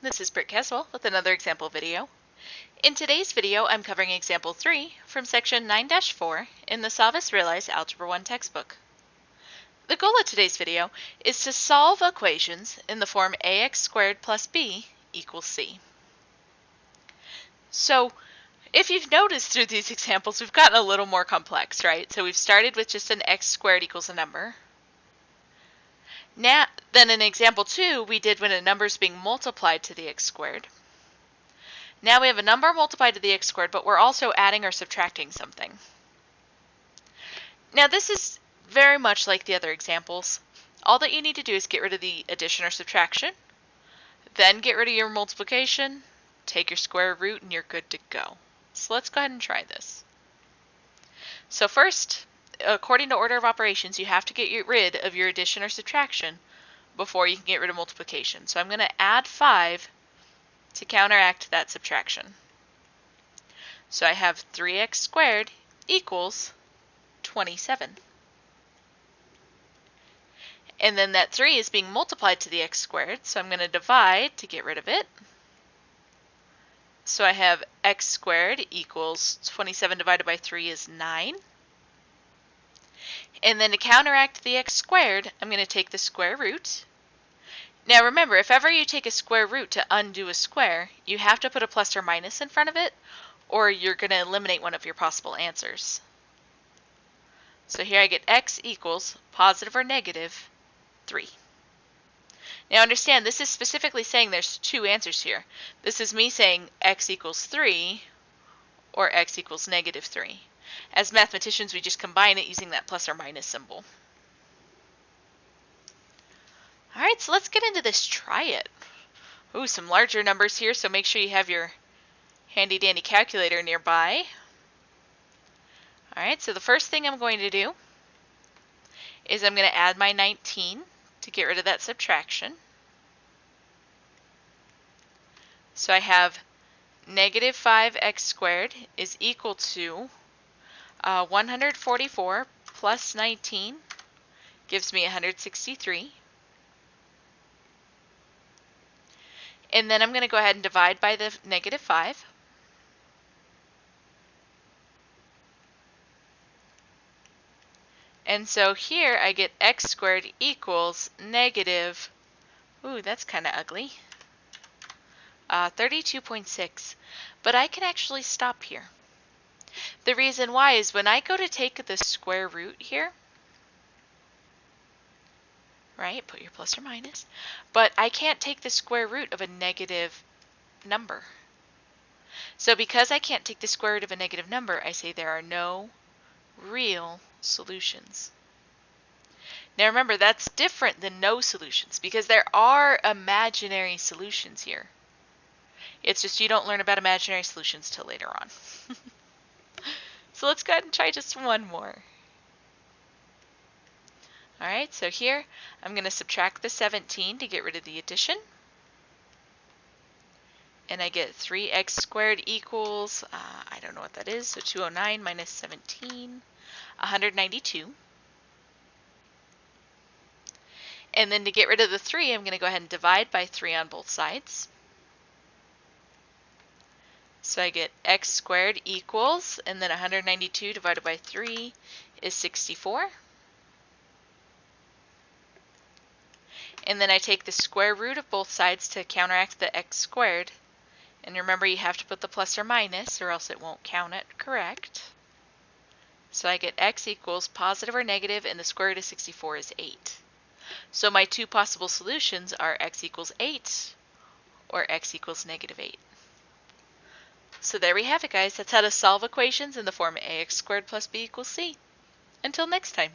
This is Britt Caswell with another example video. In today's video, I'm covering example 3 from section 9-4 in the SavvasRealize Algebra 1 textbook. The goal of today's video is to solve equations in the form ax squared plus b equals c. So, if you've noticed through these examples, we've gotten a little more complex, right? So we've started with just an x squared equals a number. Now, then in example 2, we did when a number is being multiplied to the x squared. Now we have a number multiplied to the x squared, but we're also adding or subtracting something. Now this is very much like the other examples. All that you need to do is get rid of the addition or subtraction, then get rid of your multiplication, take your square root, and you're good to go. So let's go ahead and try this. So first, according to order of operations, you have to get rid of your addition or subtraction before you can get rid of multiplication. So I'm going to add 5 to counteract that subtraction. So I have 3x squared equals 27. And then that 3 is being multiplied to the x squared, so I'm going to divide to get rid of it. So I have x squared equals 27 divided by 3 is 9. And then to counteract the x squared, I'm going to take the square root. Now remember, if ever you take a square root to undo a square, you have to put a plus or minus in front of it, or you're going to eliminate one of your possible answers. So here I get x equals positive or negative 3. Now understand, this is specifically saying there's two answers here. This is me saying x equals 3 or x equals negative 3. As mathematicians, we just combine it using that plus or minus symbol. Alright, so let's get into this try it. Ooh, some larger numbers here, so make sure you have your handy dandy calculator nearby. Alright, so the first thing I'm going to do is I'm going to add my 19 to get rid of that subtraction. So I have negative 5x squared is equal to 144 plus 19 gives me 163. And then I'm going to go ahead and divide by the negative 5. And so here I get x squared equals negative, ooh, that's kind of ugly, 32.6. But I can actually stop here. The reason why is when I go to take the square root here, right, put your plus or minus, but I can't take the square root of a negative number. So because I can't take the square root of a negative number, I say there are no real solutions. Now remember, that's different than no solutions because there are imaginary solutions here. It's just you don't learn about imaginary solutions till later on. So let's go ahead and try just one more. Alright, so here I'm going to subtract the 17 to get rid of the addition. And I get 3x squared equals, I don't know what that is, so 209 minus 17, 192. And then to get rid of the 3, I'm going to go ahead and divide by 3 on both sides. So I get x squared equals, and then 192 divided by 3 is 64. And then I take the square root of both sides to counteract the x squared. And remember, you have to put the plus or minus or else it won't count it correct. So I get x equals positive or negative, and the square root of 64 is 8. So my two possible solutions are x equals 8 or x equals negative 8. So there we have it, guys. That's how to solve equations in the form ax squared plus b equals c. Until next time.